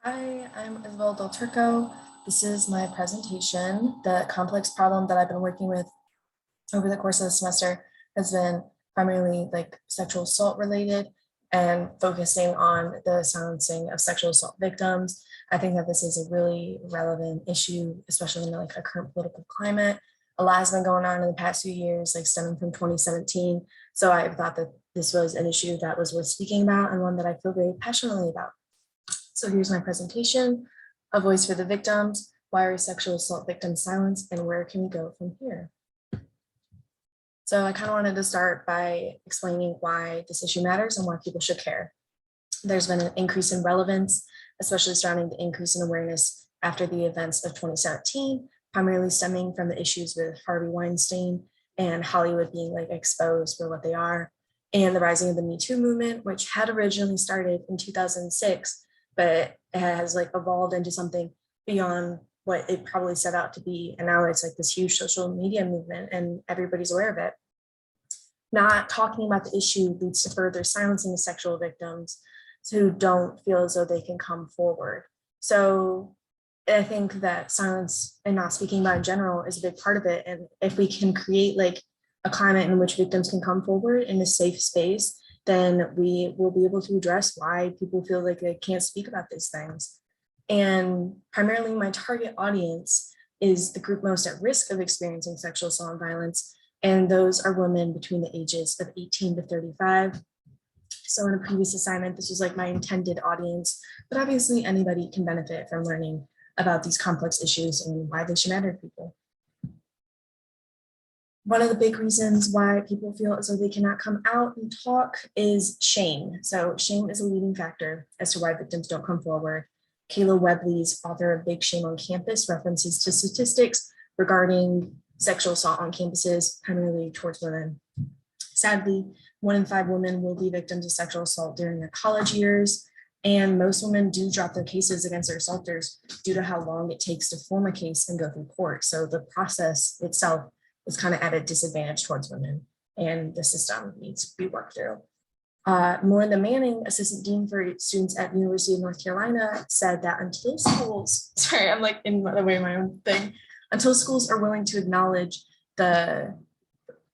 Hi, I'm Isabel Del Turco. This is my presentation. The complex problem that I've been working with over the course of the semester has been primarily like sexual assault related and focusing on the silencing of sexual assault victims. I think that this is a really relevant issue, especially in like a current political climate. A lot has been going on in the past few years, like stemming from 2017. So I thought that this was an issue that was worth speaking about and one that I feel very passionately about. So here's my presentation, A Voice for the Victims, Why Are Sexual Assault Victims Silenced, and Where Can We Go from Here? So I kind of wanted to start by explaining why this issue matters and why people should care. There's been an increase in relevance, especially surrounding the increase in awareness after the events of 2017, primarily stemming from the issues with Harvey Weinstein and Hollywood being like exposed for what they are, and the rising of the Me Too movement, which had originally started in 2006, but it has like evolved into something beyond what it probably set out to be. And now it's like this huge social media movement and everybody's aware of it. Not talking about the issue leads to further silencing of sexual victims who don't feel as though they can come forward. So I think that silence and not speaking about in general is a big part of it. And if we can create like a climate in which victims can come forward in a safe space, then we will be able to address why people feel like they can't speak about these things. And primarily my target audience is the group most at risk of experiencing sexual assault and violence. And those are women between the ages of 18 to 35. So in a previous assignment, this was like my intended audience, but obviously anybody can benefit from learning about these complex issues and why they should matter to people. One of the big reasons why people feel as though they cannot come out and talk is shame. So shame is a leading factor as to why victims don't come forward. Kayla Webley's author of Big Shame on Campus references to statistics regarding sexual assault on campuses, primarily towards women. Sadly, 1 in 5 women will be victims of sexual assault during their college years, and most women do drop their cases against their assaulters due to how long it takes to form a case and go through court. So the process itself is kind of at a disadvantage towards women, and the system needs to be worked through. Melinda Manning, assistant dean for students at the University of North Carolina, said that until schools, sorry, I'm like in the way of my own thing, until schools are willing to acknowledge the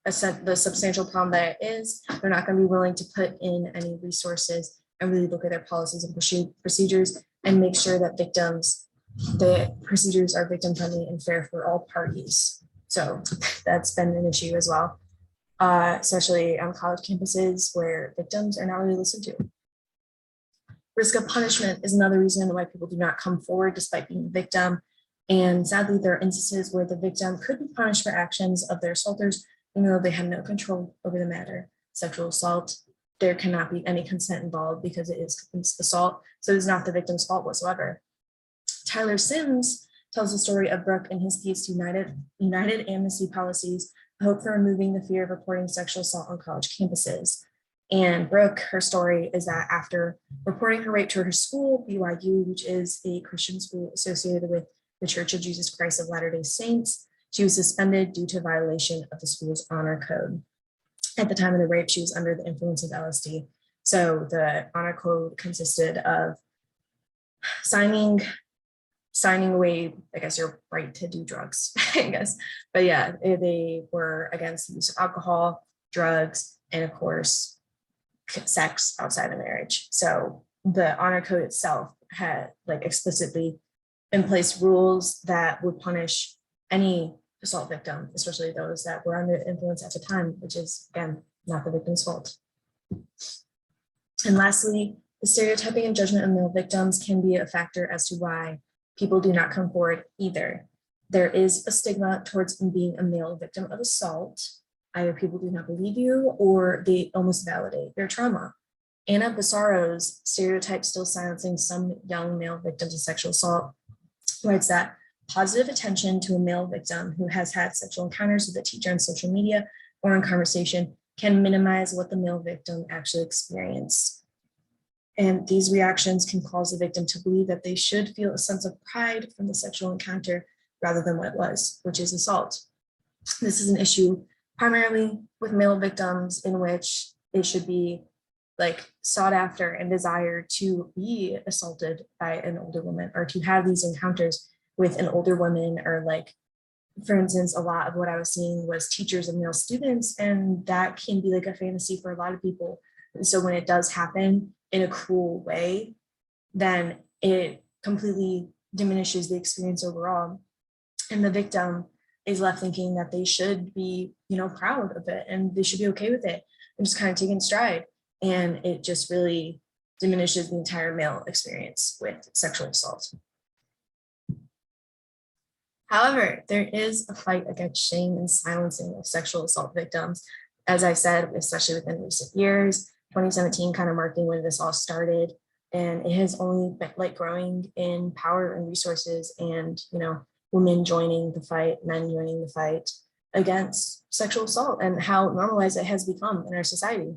substantial problem that it is, they're not going to be willing to put in any resources and really look at their policies and procedures and make sure that the procedures are victim friendly and fair for all parties. So that's been an issue as well, especially on college campuses where victims are not really listened to. Risk of punishment is another reason why people do not come forward despite being a victim. And sadly, there are instances where the victim could be punished for actions of their assaulters, even though they have no control over the matter. Sexual assault, there cannot be any consent involved because it is assault, so it is not the victim's fault whatsoever. Tyler Sims tells the story of Brooke in his piece United Amnesty Policies, a hope for removing the fear of reporting sexual assault on college campuses. And Brooke, her story is that after reporting her rape to her school, BYU, which is a Christian school associated with the Church of Jesus Christ of Latter-day Saints, she was suspended due to violation of the school's honor code. At the time of the rape, she was under the influence of LSD. So the honor code consisted of signing away, I guess, your right to do drugs, I guess. But yeah, they were against the use of alcohol, drugs, and of course, sex outside of marriage. So the honor code itself had like explicitly in place rules that would punish any assault victim, especially those that were under influence at the time, which is, again, not the victim's fault. And lastly, the stereotyping and judgment of male victims can be a factor as to why people do not come forward either. There is a stigma towards being a male victim of assault. Either people do not believe you or they almost validate their trauma. Anna Bassaro's Stereotype Still Silencing Some Young Male Victims of Sexual Assault writes that positive attention to a male victim who has had sexual encounters with a teacher on social media or in conversation can minimize what the male victim actually experienced. And these reactions can cause the victim to believe that they should feel a sense of pride from the sexual encounter rather than what it was, which is assault. This is an issue primarily with male victims in which they should be like sought after and desire to be assaulted by an older woman or to have these encounters with an older woman, or like, for instance, a lot of what I was seeing was teachers and male students, and that can be like a fantasy for a lot of people. And so when it does happen in a cruel way, then it completely diminishes the experience overall. And the victim is left thinking that they should be, proud of it and they should be okay with it and just kind of taking stride. And it just really diminishes the entire male experience with sexual assault. However, there is a fight against shame and silencing of sexual assault victims. As I said, especially within recent years, 2017 kind of marking when this all started. And it has only been like growing in power and resources and, women joining the fight, men joining the fight against sexual assault and how normalized it has become in our society.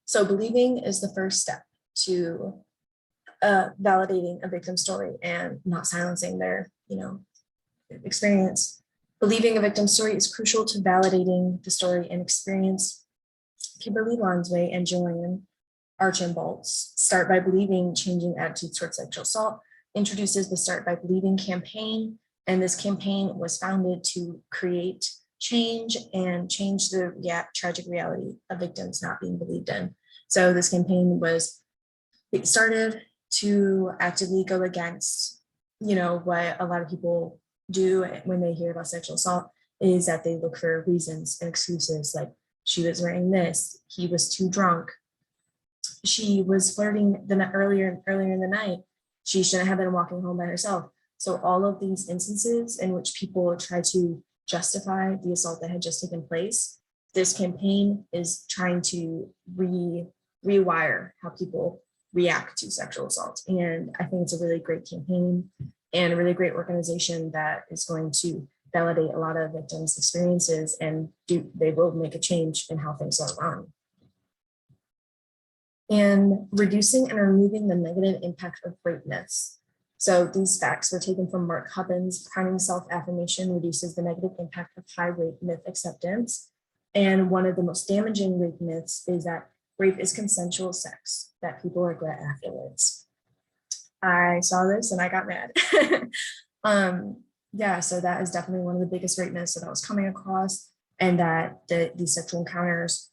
So believing is the first step to validating a victim's story and not silencing their, experience. Believing a victim's story is crucial to validating the story and experience. Kimberly Lonsway and Joanne Archambault Start by Believing, Changing Attitudes Towards Sexual Assault introduces the Start by Believing campaign. And this campaign was founded to create change and change the tragic reality of victims not being believed in. So this campaign was started to actively go against, what a lot of people do when they hear about sexual assault, is that they look for reasons and excuses, like she was wearing this, he was too drunk, she was flirting earlier in the night, she shouldn't have been walking home by herself. So all of these instances in which people try to justify the assault that had just taken place, this campaign is trying to rewire how people react to sexual assault. And I think it's a really great campaign and a really great organization that is going to validate a lot of victims' experiences, and they will make a change in how things are run. And reducing and removing the negative impact of rape myths. So these facts were taken from Mark Hubbins. Priming self-affirmation reduces the negative impact of high rape myth acceptance. And one of the most damaging rape myths is that rape is consensual sex that people regret afterwards. I saw this and I got mad. So that is definitely one of the biggest rape myths that I was coming across, and that these sexual encounters,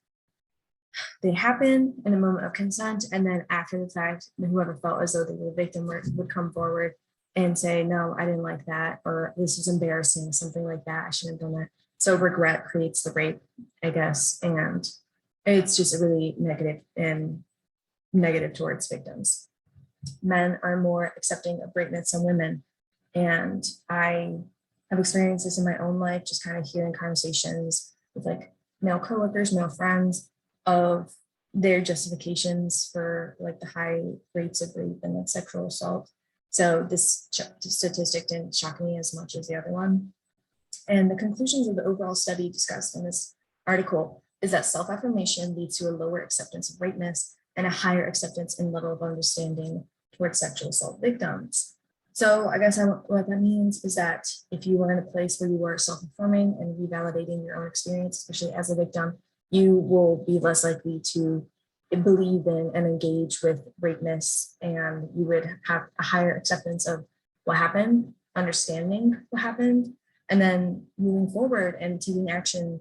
they happen in a moment of consent, and then after the fact, whoever felt as though they were the victim would come forward and say, no, I didn't like that, or this was embarrassing, something like that, I shouldn't have done that. So regret creates the rape, I guess, and it's just really negative towards victims. Men are more accepting of rape myths than women, and I have experienced this in my own life, just kind of hearing conversations with like male coworkers, male friends, of their justifications for like the high rates of rape and like sexual assault. So this statistic didn't shock me as much as the other one. And the conclusions of the overall study discussed in this article is that self-affirmation leads to a lower acceptance of rape myths and a higher acceptance and level of understanding towards sexual assault victims. So I guess what that means is that if you are in a place where you are self-affirming and revalidating your own experience, especially as a victim, you will be less likely to believe in and engage with rape myths, and you would have a higher acceptance of what happened, understanding what happened, and then moving forward and taking action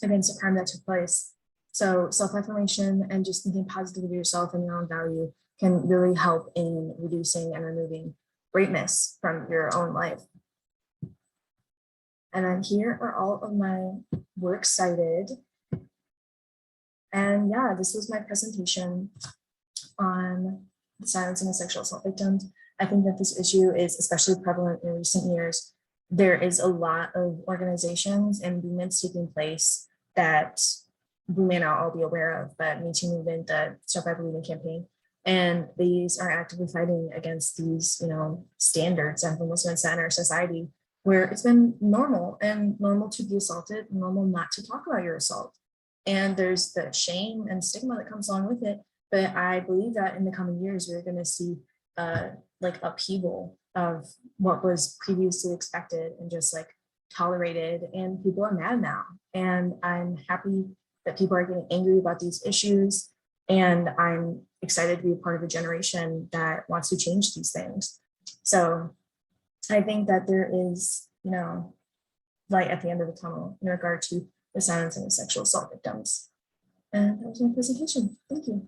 against a crime that took place. So self-affirmation and just thinking positively of yourself and your own value can really help in reducing and removing rape myths from your own life. And then here are all of my works cited. And yeah, this was my presentation on the silencing of sexual assault victims. I think that this issue is especially prevalent in recent years. There is a lot of organizations and movements taking place that we may not all be aware of, but Me Too movement, the Start by Believing campaign, and these are actively fighting against these, standards that have almost been set in our society, where it's been normal to be assaulted, normal not to talk about your assault. And there's the shame and stigma that comes along with it. But I believe that in the coming years, we're going to see like upheaval of what was previously expected and just like tolerated, and people are mad now. And I'm happy that people are getting angry about these issues. And I'm excited to be a part of a generation that wants to change these things. So I think that there is, light at the end of the tunnel in regard to the silencing of sexual assault victims. And that was my presentation. Thank you.